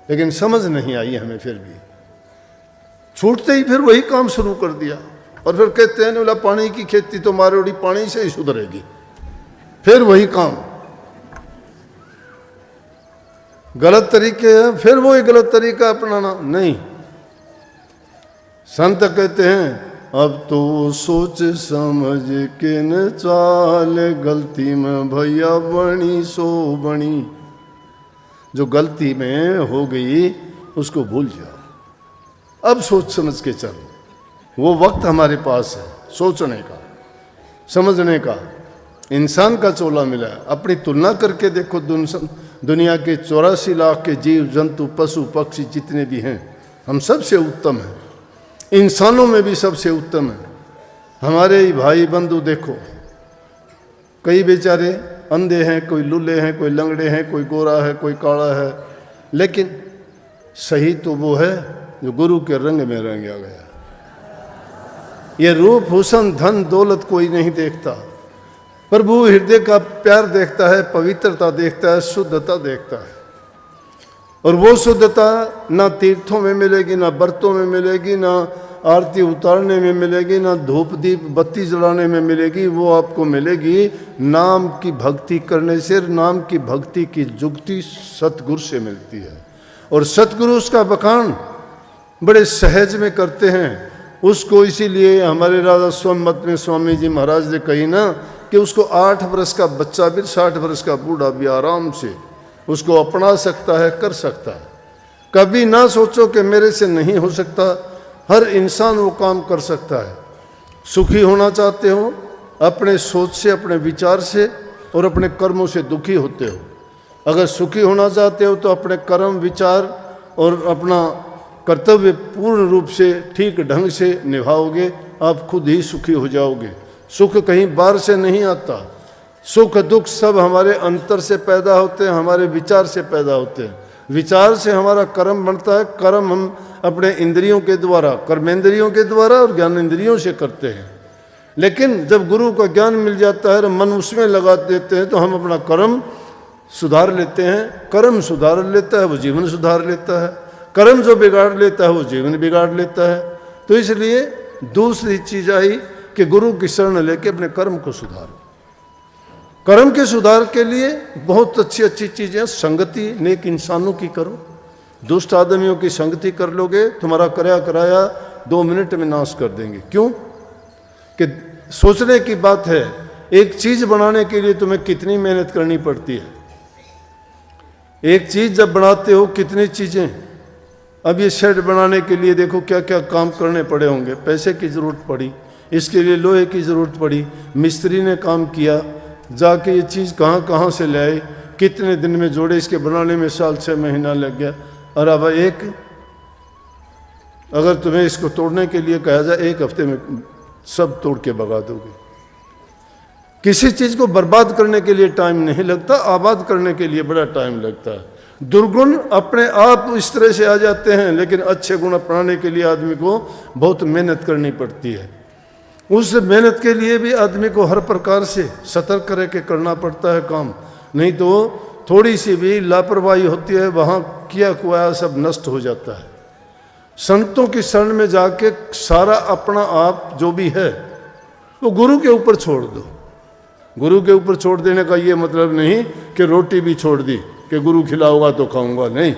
लेकिन समझ नहीं आई हमें। फिर भी छूटते ही फिर वही काम शुरू कर दिया। और फिर कहते हैं बोला पानी की खेती तो मारोड़ी पानी से ही सुधरेगी, फिर वही काम। गलत तरीके हैं, फिर वही गलत तरीका अपनाना नहीं। संत कहते हैं अब तो सोच समझ के न चाल, गलती में भैया बनी सो बनी। जो गलती में हो गई उसको भूल जाओ, अब सोच समझ के चलो। वो वक्त हमारे पास है सोचने का, समझने का। इंसान का चोला मिला है। अपनी तुलना करके देखो, दुनिया के 84 लाख के जीव जंतु पशु पक्षी जितने भी हैं, हम सबसे उत्तम हैं। इंसानों में भी सबसे उत्तम है। हमारे ही भाई बंधु देखो, कई बेचारे अंधे हैं, कोई लुल्ले हैं, कोई लंगड़े हैं, कोई गोरा है, कोई काला है, लेकिन सही तो वो है जो गुरु के रंग में रंगा गया। ये रूप हुसन धन दौलत कोई नहीं देखता, प्रभु हृदय का प्यार देखता है, पवित्रता देखता है, शुद्धता देखता है। और वो शुद्धता ना तीर्थों में मिलेगी, ना व्रतों में मिलेगी, ना आरती उतारने में मिलेगी, ना धूप दीप बत्ती जलाने में मिलेगी। वो आपको मिलेगी नाम की भक्ति करने से। नाम की भक्ति की जुक्ति सतगुरु से मिलती है। और सतगुरु उसका बखान बड़े सहज में करते हैं उसको। इसीलिए हमारे राजा सोमवत में स्वामी जी महाराज ने कही ना कि उसको 8 वर्ष का बच्चा भी 60 वर्ष का बूढ़ा भी आराम से उसको अपना सकता है, कर सकता है। कभी ना सोचो कि मेरे से नहीं हो सकता। हर इंसान वो काम कर सकता है। सुखी होना चाहते हो, अपने सोच से, अपने विचार से और अपने कर्मों से दुखी होते हो। अगर सुखी होना चाहते हो तो अपने कर्म, विचार और अपना कर्तव्य पूर्ण रूप से ठीक ढंग से निभाओगे, आप खुद ही सुखी हो जाओगे। सुख कहीं बाहर से नहीं आता। सुख दुख सब हमारे अंतर से पैदा होते हैं, हमारे विचार से पैदा होते हैं। विचार से हमारा कर्म बनता है। कर्म हम अपने इंद्रियों के द्वारा, कर्मेंद्रियों के द्वारा और ज्ञानेंद्रियों से करते हैं। लेकिन जब गुरु का ज्ञान मिल जाता है, मन उसमें लगा देते हैं, तो हम अपना कर्म सुधार लेते हैं। कर्म सुधार लेता है वो जीवन सुधार लेता है। कर्म जो बिगाड़ लेता है वो जीवन बिगाड़ लेता है। तो इसलिए दूसरी चीज आई कि गुरु की शरण लेके अपने कर्म को सुधारो। कर्म के सुधार के लिए बहुत अच्छी अच्छी चीजें, संगति नेक इंसानों की करो। दुष्ट आदमियों की संगति कर लोगे, तुम्हारा कराया 2 मिनट में नाश कर देंगे। क्यों? कि सोचने की बात है, एक चीज बनाने के लिए तुम्हें कितनी मेहनत करनी पड़ती है। एक चीज जब बनाते हो कितनी चीजें। अब ये शेड बनाने के लिए देखो क्या क्या काम करने पड़े होंगे। पैसे की जरूरत पड़ी, इसके लिए लोहे की जरूरत पड़ी, मिस्त्री ने काम किया, जाके ये चीज़ कहाँ से ले आए, कितने दिन में जोड़े, इसके बनाने में 6 महीना लग गया। और अब अगर तुम्हें इसको तोड़ने के लिए कहा जाए 1 हफ्ते में सब तोड़ के भगा दोगे। किसी चीज़ को बर्बाद करने के लिए टाइम नहीं लगता, आबाद करने के लिए बड़ा टाइम लगता है। दुर्गुण अपने आप इस तरह से आ जाते हैं, लेकिन अच्छे गुण अपनाने के लिए आदमी को बहुत मेहनत करनी पड़ती है। उस मेहनत के लिए भी आदमी को हर प्रकार से सतर्क रह के करना पड़ता है काम। नहीं तो थोड़ी सी भी लापरवाही होती है, वहाँ किया कुआया सब नष्ट हो जाता है। संतों की शरण में जाके सारा अपना आप जो भी है वो गुरु के ऊपर छोड़ दो। गुरु के ऊपर छोड़ देने का ये मतलब नहीं कि रोटी भी छोड़ दी कि गुरु खिलाऊंगा तो खाऊंगा, नहीं।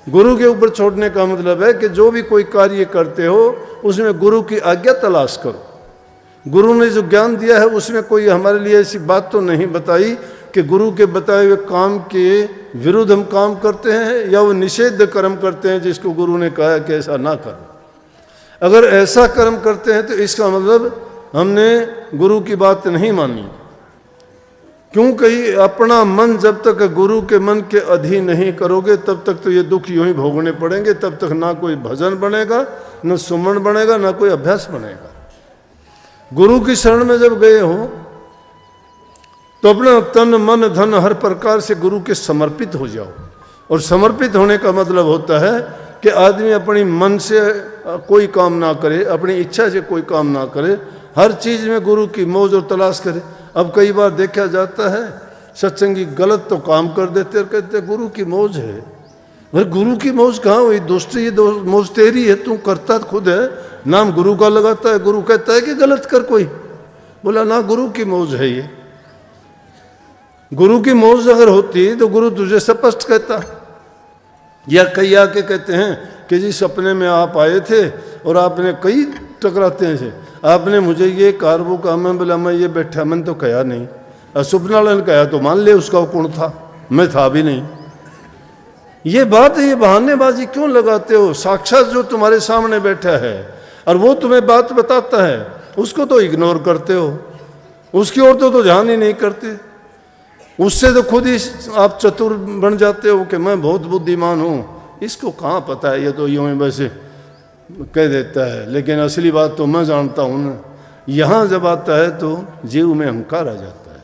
गुरु के ऊपर छोड़ने का मतलब है कि जो भी कोई कार्य करते हो उसमें गुरु की आज्ञा तलाश करो। गुरु ने जो ज्ञान दिया है उसमें कोई हमारे लिए ऐसी बात तो नहीं बताई कि गुरु के बताए हुए काम के विरुद्ध हम काम करते हैं या वो निषेध कर्म करते हैं जिसको गुरु ने कहा कि ऐसा ना करो। अगर ऐसा कर्म करते हैं तो इसका मतलब हमने गुरु की बात नहीं मानी। क्योंकि अपना मन जब तक गुरु के मन के अधीन नहीं करोगे तब तक तो ये दुख यूं ही भोगने पड़ेंगे। तब तक ना कोई भजन बनेगा, न सुमन बनेगा, ना कोई अभ्यास बनेगा। गुरु की शरण में जब गए हो तो अपना तन मन धन हर प्रकार से गुरु के समर्पित हो जाओ। और समर्पित होने का मतलब होता है कि आदमी अपनी मन से कोई काम ना करे, अपनी इच्छा से कोई काम ना करे, हर चीज में गुरु की मौज और तलाश करे। अब कई बार देखा जाता है सत्संगी गलत तो काम कर देते और कहते गुरु की मौज है, भाई गुरु की मौज कहाँ हुई? दोस्ती ये मौज तेरी है, तू करता खुद है, नाम गुरु का लगाता है, गुरु कहता है कि गलत कर कोई। बोला ना, गुरु की मौज है ये। गुरु की मौज अगर होती तो गुरु तुझे स्पष्ट कहता। या कई आके कहते हैं कि जी सपने में आप आए थे और आपने कई टकराते हैं से, आपने मुझे ये कार वो कहा। मैं बोला मैं ये बैठा, मैंने तो कहा नहीं। सुपना ने कहा तो मान ले उसका कौन था, मैं था भी नहीं। ये बात है, ये बहानेबाजी क्यों लगाते हो? साक्षात जो तुम्हारे सामने बैठा है और वो तुम्हें बात बताता है, उसको तो इग्नोर करते हो, उसकी ओर तो ध्यान ही नहीं करते। उससे तो खुद ही आप चतुर बन जाते हो कि मैं बहुत बुद्धिमान हूँ, इसको कहाँ पता है, ये तो यूँ ही वैसे कह देता है। लेकिन असली बात तो मैं जानता हूँ ना। यहाँ जब आता है तो जीव में अहंकार आ जाता है।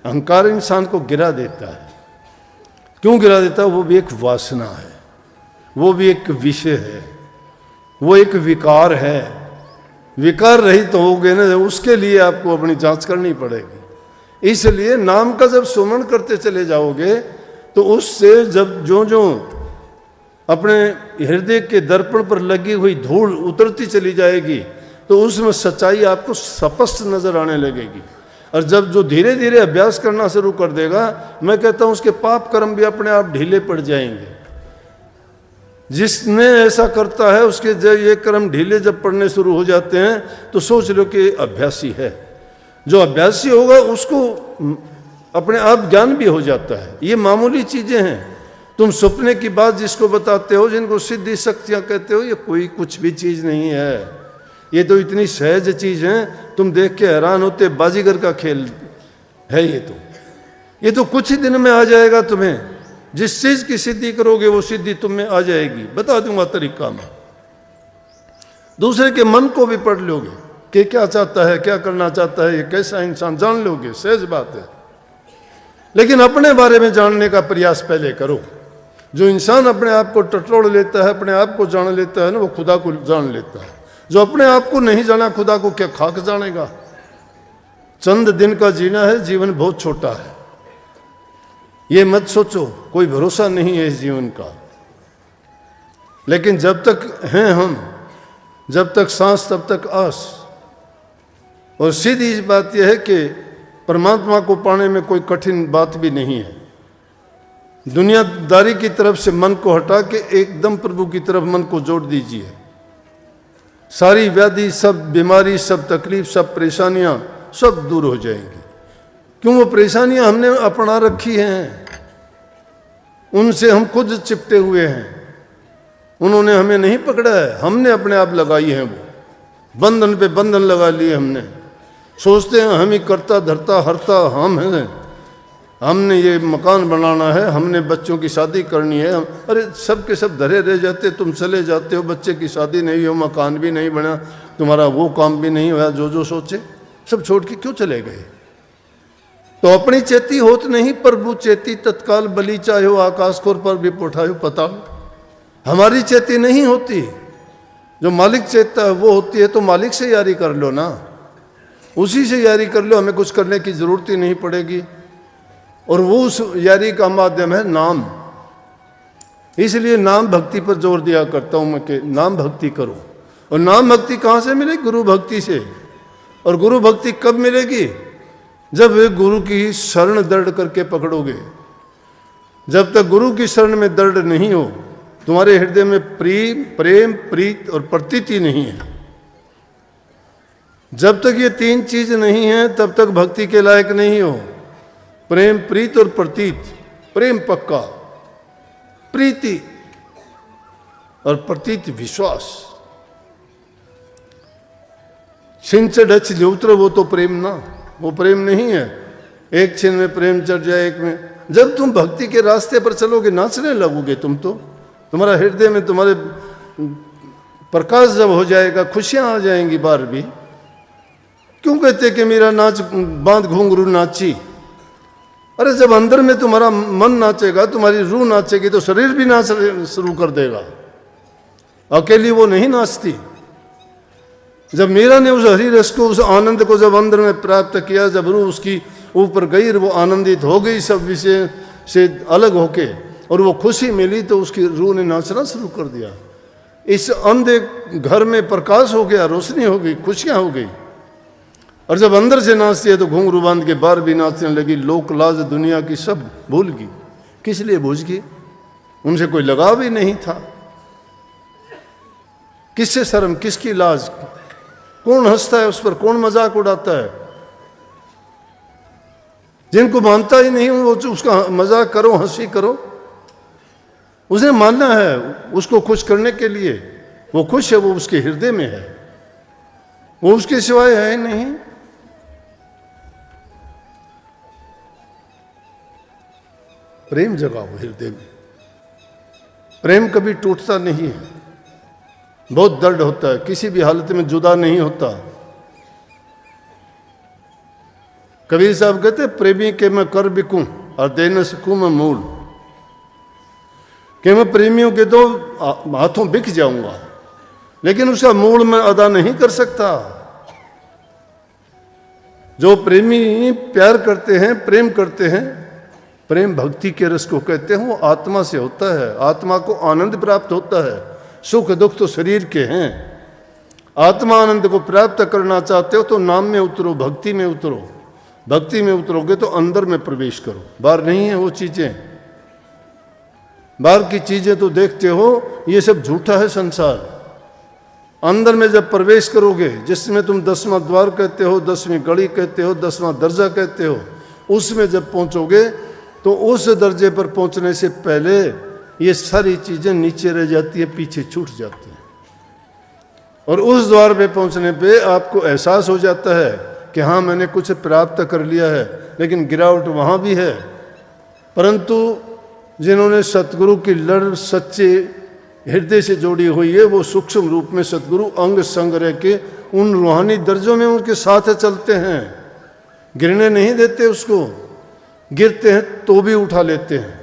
अहंकार इंसान को गिरा देता है। क्यों गिरा देता है? वो भी एक वासना है, वो भी एक विषय है, वो एक विकार है। विकार रहित तो होगे ना, उसके लिए आपको अपनी जांच करनी पड़ेगी। इसलिए नाम का जब सुमरण करते चले जाओगे तो उससे जब जो जो अपने हृदय के दर्पण पर लगी हुई धूल उतरती चली जाएगी तो उसमें सच्चाई आपको स्पष्ट नजर आने लगेगी। और जब जो धीरे धीरे अभ्यास करना शुरू कर देगा, मैं कहता हूं उसके पाप कर्म भी अपने आप ढीले पड़ जाएंगे। जिसने ऐसा करता है उसके जब ये कर्म ढीले जब पड़ने शुरू हो जाते हैं तो सोच लो कि अभ्यासी है। जो अभ्यासी होगा उसको अपने आप ज्ञान भी हो जाता है। ये मामूली चीजें हैं। तुम सपने की बात जिसको बताते हो, जिनको सिद्धि शक्तियां कहते हो, ये कोई कुछ भी चीज नहीं है। ये तो इतनी सहज चीज है, तुम देख के हैरान होते, बाजीगर का खेल है ये तो कुछ ही दिन में आ जाएगा। तुम्हें जिस चीज की सिद्धि करोगे वो सिद्धि तुम में आ जाएगी। बता दूंगा तरीका मैं। दूसरे के मन को भी पढ़ लोगे कि क्या चाहता है, क्या करना चाहता है, ये कैसा इंसान, जान लोगे, सहज बात है। लेकिन अपने बारे में जानने का प्रयास पहले करो। जो इंसान अपने आप को टटोल लेता है, अपने आप को जान लेता है ना, वो खुदा को जान लेता है। जो अपने आप को नहीं जाना, खुदा को क्या खाक जानेगा। चंद दिन का जीना है, जीवन बहुत छोटा है। ये मत सोचो, कोई भरोसा नहीं है इस जीवन का। लेकिन जब तक हैं हम, जब तक सांस तब तक आस। और सीधी बात यह है कि परमात्मा को पाने में कोई कठिन बात भी नहीं है। दुनियादारी की तरफ से मन को हटा के एकदम प्रभु की तरफ मन को जोड़ दीजिए। सारी व्याधि, सब बीमारी, सब तकलीफ, सब परेशानियां सब दूर हो जाएंगी। क्यों? वो परेशानियां हमने अपना रखी हैं, उनसे हम खुद चिपटे हुए हैं। उन्होंने हमें नहीं पकड़ा है, हमने अपने आप लगाई है। वो बंधन पे बंधन लगा लिए हमने। सोचते हैं हम ही करता धरता हरता हम हैं, हमने ये मकान बनाना है, हमने बच्चों की शादी करनी है। अरे सब के सब धरे रह जाते, तुम चले जाते हो, बच्चे की शादी नहीं हो, मकान भी नहीं बना, तुम्हारा वो काम भी नहीं हुआ, जो जो सोचे सब छोड़ के क्यों चले गए? तो अपनी चेती होत नहीं, प्रभु चेती तत्काल बलि चाहे आकाश खोर पर भी उठायो पताल। हमारी चेती नहीं होती, जो मालिक चेतता है वो होती है। तो मालिक से यारी कर लो ना, उसी से यारी कर लो, हमें कुछ करने की जरूरत ही नहीं पड़ेगी। और वो उस यारी का माध्यम है नाम। इसलिए नाम भक्ति पर जोर दिया करता हूं मैं कि नाम भक्ति करो। और नाम भक्ति कहाँ से मिलेगी? गुरु भक्ति से। और गुरु भक्ति कब मिलेगी? जब वे गुरु की शरण दृढ़ करके पकड़ोगे। जब तक गुरु की शरण में दृढ़ नहीं हो, तुम्हारे हृदय में प्रेम, प्रीत और प्रतीति नहीं है, जब तक ये तीन चीज नहीं है तब तक भक्ति के लायक नहीं हो। प्रेम, प्रीत और प्रतीत। प्रेम पक्का, प्रीति और प्रतीत विश्वास। छिंच डच उतर वो तो प्रेम ना, वो प्रेम नहीं है। एक छिन में प्रेम चढ़ जाए, एक में। जब तुम भक्ति के रास्ते पर चलोगे, नाचने लगोगे तुम तो। तुम्हारा हृदय में तुम्हारे प्रकाश जब हो जाएगा, खुशियां आ जाएंगी बाहर भी। क्यों कहते कि मेरा नाच बांध घुंघरू नाची? अरे जब अंदर में तुम्हारा मन नाचेगा, तुम्हारी रूह नाचेगी, तो शरीर भी नाच शुरू कर देगा। अकेली वो नहीं नाचती। जब मीरा ने उस हरि रस को, उस आनंद को जब अंदर में प्राप्त किया, जब रूह उसकी ऊपर गई, वो आनंदित हो गई सब विषय से अलग होके, और वो खुशी मिली तो उसकी रूह ने नाचना शुरू कर दिया। इस अंधे घर में प्रकाश हो गया, रोशनी हो गई, खुशियां हो गई। और जब अंदर से नाचती है तो घुंघरू बांध के बाहर भी नाचने लगी। लोक लाज दुनिया की सब भूल गई। किस लिए भूल गई? उनसे कोई लगाव ही नहीं था। किससे शर्म, किसकी लाज? कौन हंसता है उस पर, कौन मजाक उड़ाता है? जिनको मानता ही नहीं वो उसका मजाक करो, हंसी करो। उसे मानना है उसको खुश करने के लिए। वो खुश है, वो उसके हृदय में है, वो उसके सिवाय है नहीं। प्रेम जगाओ हृदय में। प्रेम कभी टूटता नहीं है, बहुत दर्द होता है, किसी भी हालत में जुदा नहीं होता। कबीर साहब कहते प्रेमी के मैं कर बिकूं और दे न सकूं मैं मूल, कि मैं प्रेमियों के तो हाथों बिक जाऊंगा लेकिन उसका मूल मैं अदा नहीं कर सकता। जो प्रेमी प्यार करते हैं, प्रेम करते हैं, प्रेम भक्ति के रस को कहते हैं, वो आत्मा से होता है। आत्मा को आनंद प्राप्त होता है। सुख दुख तो शरीर के हैं। आत्मा आनंद को प्राप्त करना चाहते हो तो नाम में उतरो, भक्ति में उतरो। भक्ति में उतरोगे तो अंदर में प्रवेश करो। बाहर नहीं है वो चीजें। बाहर की चीजें तो देखते हो, ये सब झूठा है संसार। अंदर में जब प्रवेश करोगे, जिसमें तुम 10वां द्वार कहते हो, 10वीं गली कहते हो, 10वां दर्जा कहते हो, उसमें जब पहुंचोगे तो उस दर्जे पर पहुंचने से पहले ये सारी चीजें नीचे रह जाती है, पीछे छूट जाती हैं। और उस द्वार पे पहुंचने पे आपको एहसास हो जाता है कि हाँ मैंने कुछ प्राप्त कर लिया है, लेकिन गिरावट वहाँ भी है। परंतु जिन्होंने सतगुरु की लड़ सच्चे हृदय से जोड़ी हुई है, वो सूक्ष्म रूप में सतगुरु अंग संग रह के उन रूहानी दर्जों में उनके साथ चलते हैं। गिरने नहीं देते उसको, गिरते हैं तो भी उठा लेते हैं।